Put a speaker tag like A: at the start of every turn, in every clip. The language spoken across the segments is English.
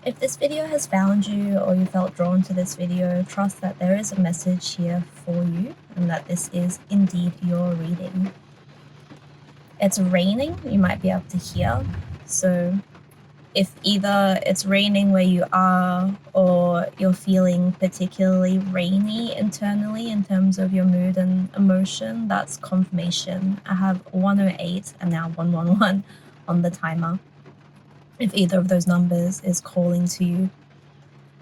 A: If this video has found you or you felt drawn to this video, trust that there is a message here for you and that this is indeed your reading. It's raining, you might be able to hear. So if either it's raining where you are or you're feeling particularly rainy internally in terms of your mood and emotion, that's confirmation. I have 108 and now 111 on the timer. If either of those numbers is calling to you.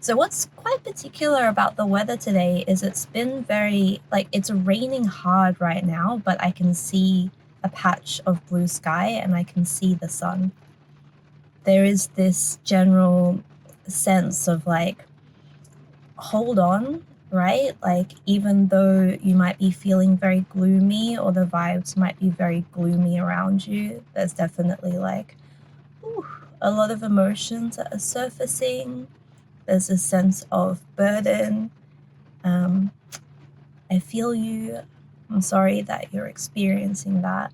A: So what's quite particular about the weather today is it's been very, it's raining hard right now, but I can see a patch of blue sky and I can see the sun. There is this general sense of hold on, right? Even though you might be feeling very gloomy or the vibes might be very gloomy around you, there's definitely a lot of emotions that are surfacing. There's a sense of burden. I feel you. I'm sorry that you're experiencing that.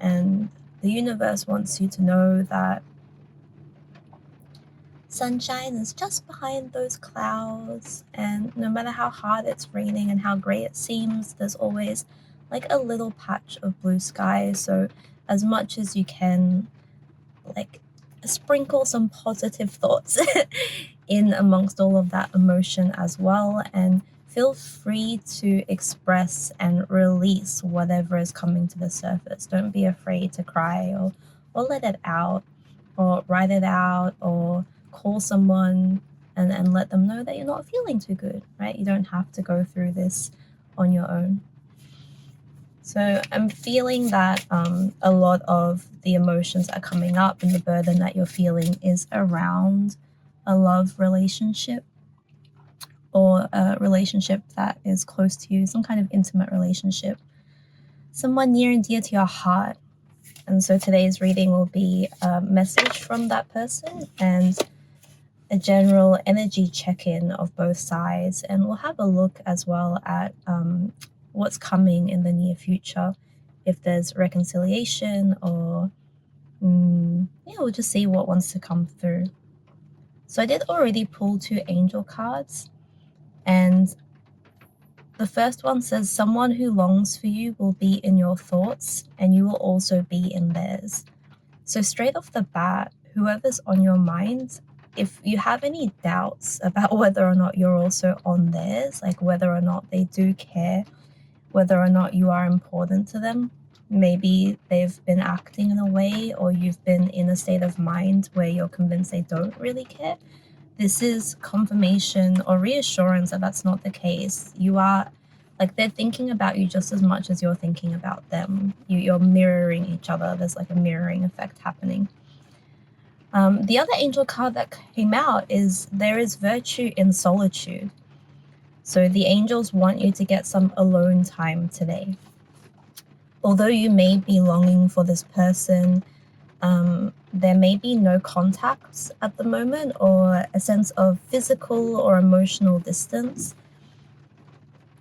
A: And the universe wants you to know that sunshine is just behind those clouds. And no matter how hard it's raining and how gray it seems, there's always a little patch of blue sky. So as much as you can, sprinkle some positive thoughts in amongst all of that emotion as well, and feel free to express and release whatever is coming to the surface. Don't be afraid to cry or let it out or write it out or call someone and let them know that you're not feeling too good, right? You don't have to go through this on your own. So I'm feeling that a lot of the emotions that are coming up and the burden that you're feeling is around a love relationship or a relationship that is close to you, some kind of intimate relationship, someone near and dear to your heart. And so today's reading will be a message from that person and a general energy check-in of both sides. And we'll have a look as well at what's coming in the near future, if there's reconciliation or we'll just see what wants to come through. So I did already pull 2 angel cards, and the first one says someone who longs for you will be in your thoughts and you will also be in theirs. So straight off the bat, whoever's on your mind, if you have any doubts about whether or not you're also on theirs, whether or not they do care, whether or not you are important to them, maybe they've been acting in a way or you've been in a state of mind where you're convinced they don't really care. This is confirmation or reassurance that that's not the case. You are, they're thinking about you just as much as you're thinking about them. You're mirroring each other. There's a mirroring effect happening. The other angel card that came out is there is virtue in solitude. So the angels want you to get some alone time today. Although you may be longing for this person, there may be no contacts at the moment or a sense of physical or emotional distance.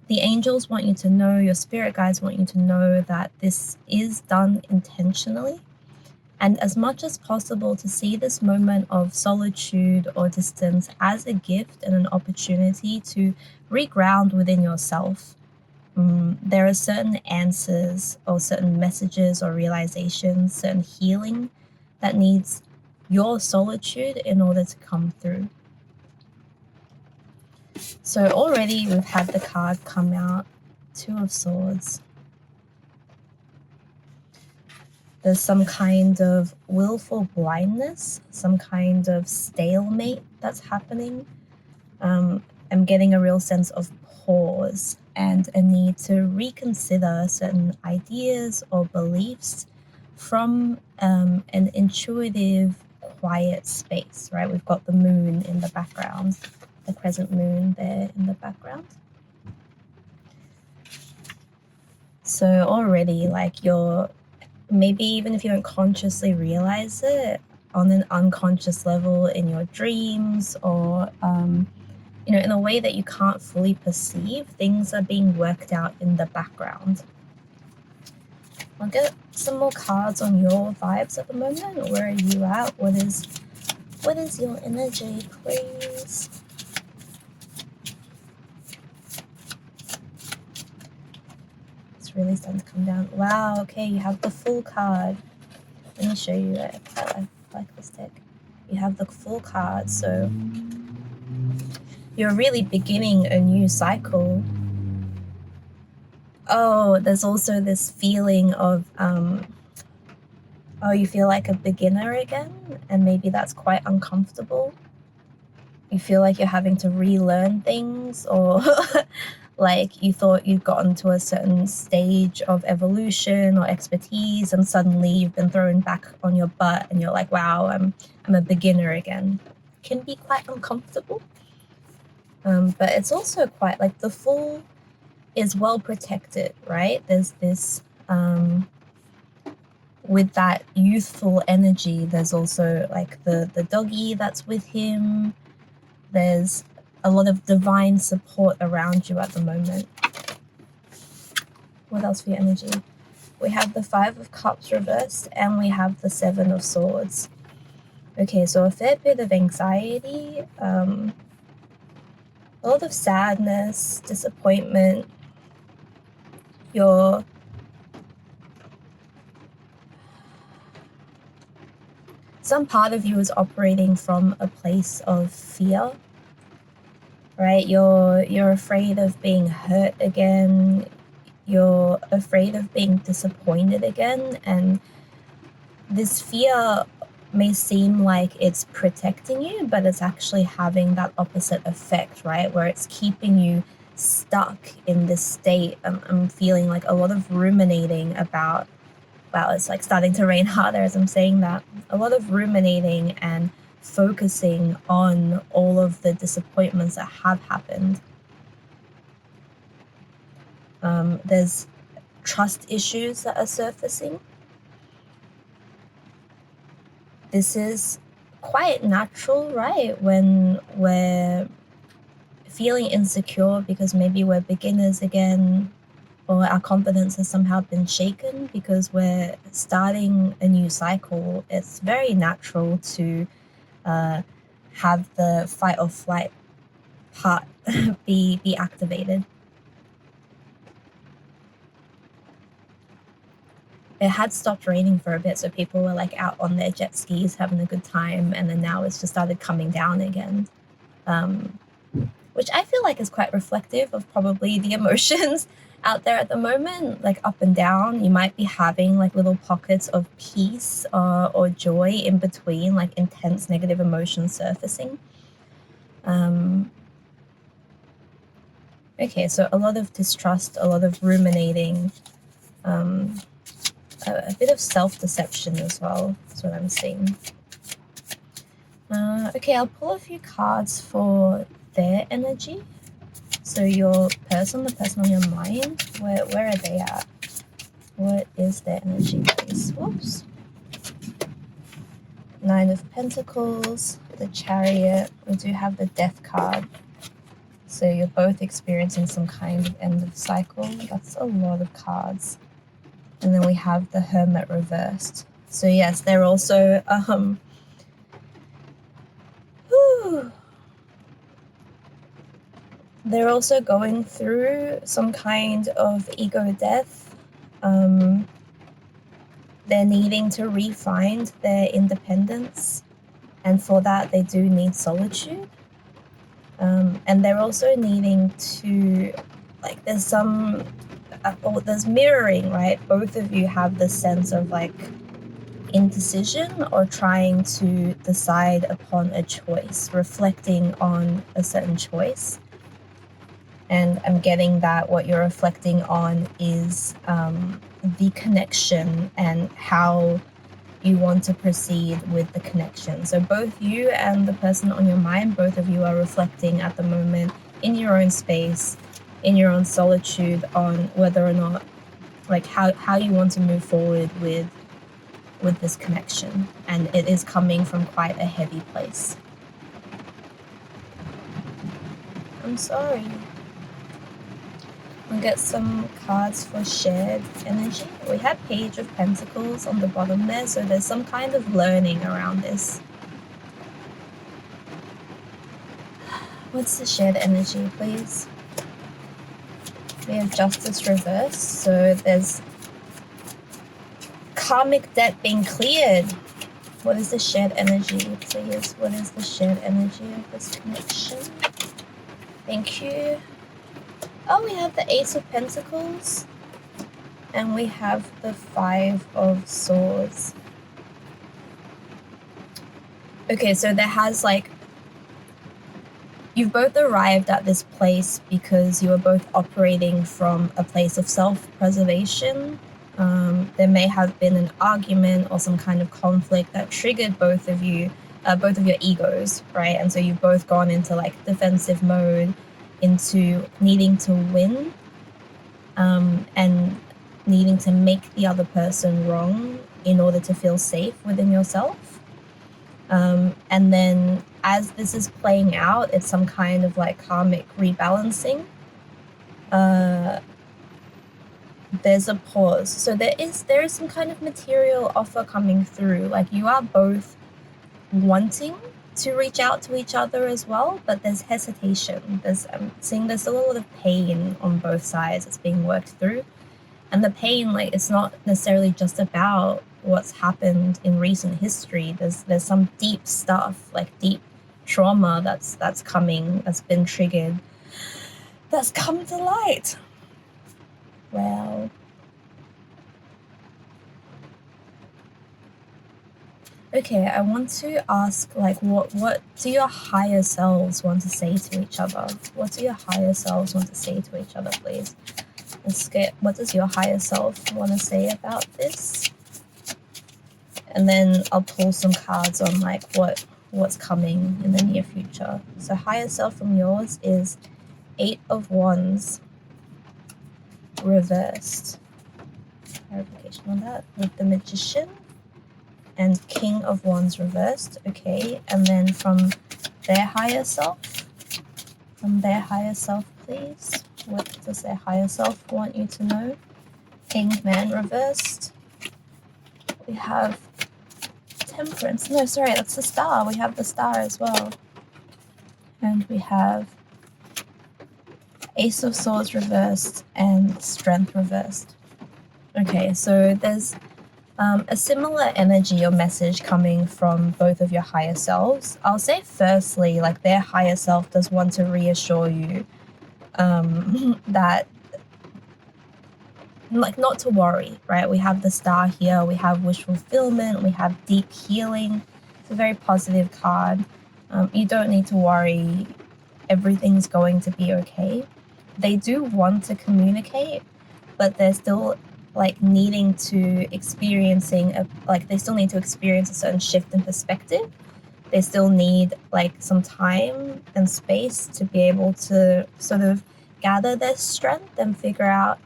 A: The angels want you to know, your spirit guides want you to know that this is done intentionally. And as much as possible to see this moment of solitude or distance as a gift and an opportunity to reground within yourself. There are certain answers or certain messages or realizations, certain healing that needs your solitude in order to come through. So already we've had the card come out, 2 of Swords. There's some kind of willful blindness, some kind of stalemate that's happening. I'm getting a real sense of pause and a need to reconsider certain ideas or beliefs from an intuitive, quiet space, right? We've got the moon in the background, the crescent moon there in the background. So already, you're, maybe even if you don't consciously realize it, on an unconscious level in your dreams or in a way that you can't fully perceive, things are being worked out in the background. I'll get some more cards on your vibes at the moment. Where are you at? What is What is your energy, please? It's really starting to come down. Wow, okay, you have the Fool card. Let me show you it. I like this deck. You have the Fool card, so you're really beginning a new cycle. Oh, there's also this feeling of, you feel like a beginner again, and maybe that's quite uncomfortable. You feel like you're having to relearn things, or like you thought you'd gotten to a certain stage of evolution or expertise, and suddenly you've been thrown back on your butt and you're like, wow, I'm a beginner again. Can be quite uncomfortable. But it's also quite like the Fool is well protected, right? There's this with that youthful energy, there's also like the doggy that's with him. There's a lot of divine support around you at the moment. What else for your energy? We have the 5 of Cups reversed, and we have the 7 of Swords. Okay, so a fair bit of anxiety, a lot of sadness, disappointment. Some part of you is operating from a place of fear, right? You're afraid of being hurt again. You're afraid of being disappointed again, and this fear may seem like it's protecting you, but it's actually having that opposite effect, right? Where it's keeping you stuck in this state. I'm feeling like a lot of ruminating about, wow, it's like starting to rain harder as I'm saying that. A lot of ruminating and focusing on all of the disappointments that have happened. There's trust issues that are surfacing. This is quite natural, right? When we're feeling insecure because maybe we're beginners again, or our confidence has somehow been shaken because we're starting a new cycle. It's very natural to have the fight or flight part be activated. It had stopped raining for a bit, so people were like out on their jet skis having a good time, and then now it's just started coming down again, which I feel like is quite reflective of probably the emotions out there at the moment, like up and down. You might be having like little pockets of peace or joy in between, like intense negative emotions surfacing. Okay, so a lot of distrust, a lot of ruminating, a bit of self-deception as well. That's what I'm seeing. Okay, I'll pull a few cards for their energy. So your person, the person on your mind, where are they at? What is their energy, please? Whoops. 9 of Pentacles, the Chariot. We do have the Death card. So you're both experiencing some kind of end of cycle. That's a lot of cards. And then we have the Hermit reversed. So yes, they're also they're also going through some kind of ego death. They're needing to re-find their independence, and for that they do need solitude. And they're also needing to, like, there's mirroring, right? Both of you have this sense of like indecision or trying to decide upon a choice, reflecting on a certain choice. And I'm getting that what you're reflecting on is the connection and how you want to proceed with the connection. So both you and the person on your mind, both of you are reflecting at the moment in your own space, in your own solitude, on whether or not, like how you want to move forward with this connection. And it is coming from quite a heavy place. I'm sorry. We'll get some cards for shared energy. We had Page of Pentacles on the bottom there, so there's some kind of learning around this. What's the shared energy, please? We have justice reversed, so there's karmic debt being cleared. What is the shared energy, please? What is the shared energy of this connection? Thank you. Oh, we have the Ace of Pentacles. And we have the Five of Swords. Okay, so there has like... You've both arrived at this place because you are both operating from a place of self-preservation. There may have been an argument or some kind of conflict that triggered both of your egos, right? And so you've both gone into like defensive mode, into needing to win, and needing to make the other person wrong in order to feel safe within yourself. And then as this is playing out, it's some kind of like karmic rebalancing. There's a pause. So there is some kind of material offer coming through. Like you are both wanting to reach out to each other as well, but there's hesitation. I'm seeing there's a lot of pain on both sides that's being worked through. And the pain, like, it's not necessarily just about what's happened in recent history. There's some deep stuff, like deep trauma that's coming, that's been triggered, that's come to light. Well, okay, I want to ask, like, what do your higher selves want to say to each other? What do your higher selves want to say to each other, please? Let's get, what does your higher self want to say about this? And then I'll pull some cards on like what's coming in the near future. So higher self from yours is 8 of Wands reversed. Clarification on that with the Magician and King of Wands reversed. Okay, and then from their higher self, please. What does their higher self want you to know? Hanged Man reversed. We have Temperance. No, sorry, that's the Star. We have the Star as well. And we have Ace of Swords reversed and Strength reversed. Okay, so there's a similar energy or message coming from both of your higher selves. I'll say firstly, like their higher self does want to reassure you that, like, not to worry, right? We have the Star here, we have wish fulfillment, we have deep healing. It's a very positive card. You don't need to worry. Everything's going to be okay. They do want to communicate, but they're still like needing to experiencing they still need to experience a certain shift in perspective. They still need like some time and space to be able to sort of gather their strength and figure out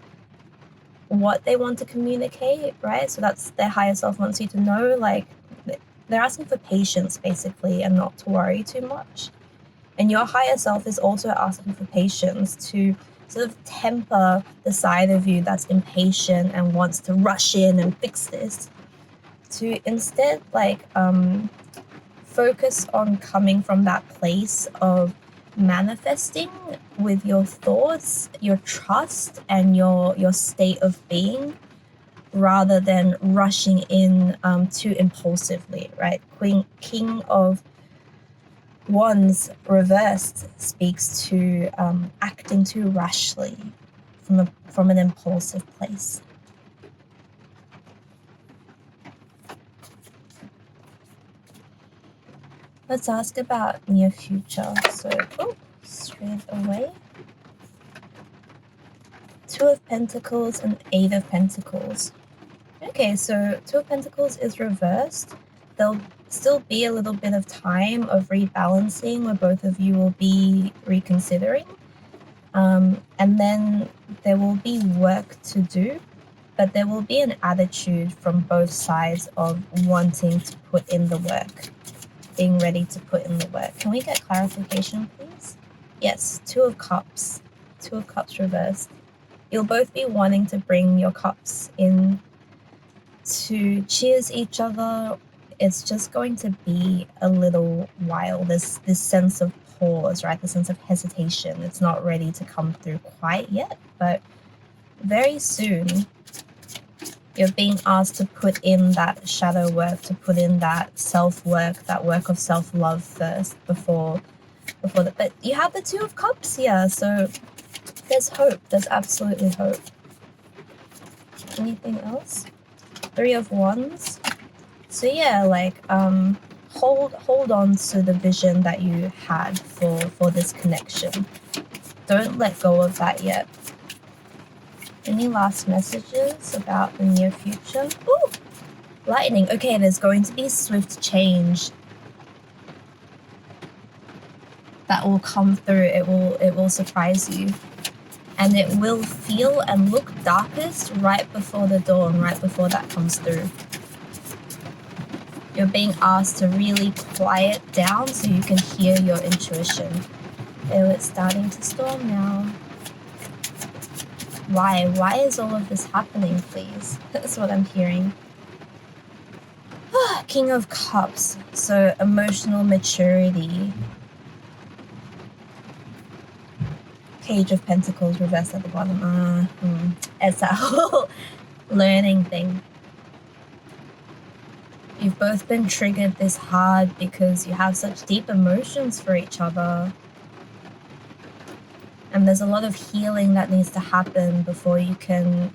A: what they want to communicate, right? So that's their higher self wants you to know, like they're asking for patience basically and not to worry too much. And your higher self is also asking for patience to sort of temper the side of you that's impatient and wants to rush in and fix this, to instead focus on coming from that place of manifesting with your thoughts, your trust, and your state of being, rather than rushing in too impulsively, right? King of Wands reversed speaks to acting too rashly from an impulsive place. Let's ask about near future. So, straight away. 2 of Pentacles and 8 of Pentacles. Okay, so 2 of Pentacles is reversed. There'll still be a little bit of time of rebalancing where both of you will be reconsidering. And then there will be work to do, but there will be an attitude from both sides of wanting to put in the work, being ready to put in the work. Can we get clarification, please? Yes, 2 of Cups. 2 of Cups reversed. You'll both be wanting to bring your cups in to cheers each other. It's just going to be a little while. This sense of pause, right? The sense of hesitation. It's not ready to come through quite yet, but very soon you're being asked to put in that shadow work, to put in that self-work, that work of self-love first before that. But you have the Two of Cups here, so there's hope. There's absolutely hope. Anything else? Three of Wands. So yeah, like hold on to the vision that you had for this connection. Don't let go of that yet. Any last messages about the near future? Ooh, lightning. Okay, there's going to be swift change that will come through. It will surprise you. And it will feel and look darkest right before the dawn, right before that comes through. You're being asked to really quiet down so you can hear your intuition. Oh, it's starting to storm now. Why? Why is all of this happening, please? That's what I'm hearing. King of Cups. So emotional maturity. Page of Pentacles reversed at the bottom. It's a whole learning thing. You've both been triggered this hard because you have such deep emotions for each other. And there's a lot of healing that needs to happen before you can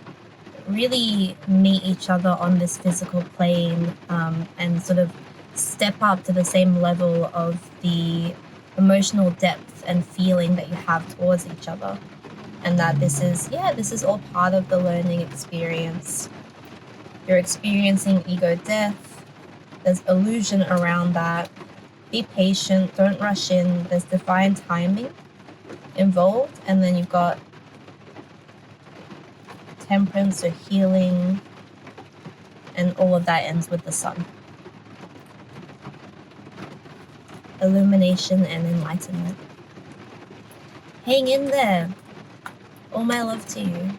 A: really meet each other on this physical plane, and sort of step up to the same level of the emotional depth and feeling that you have towards each other. And that this is all part of the learning experience. You're experiencing ego death. There's illusion around that. Be patient, don't rush in. There's divine timing involved, and then you've got temperance or healing, and all of that ends with the sun. Illumination and enlightenment. Hang in there. All my love to you.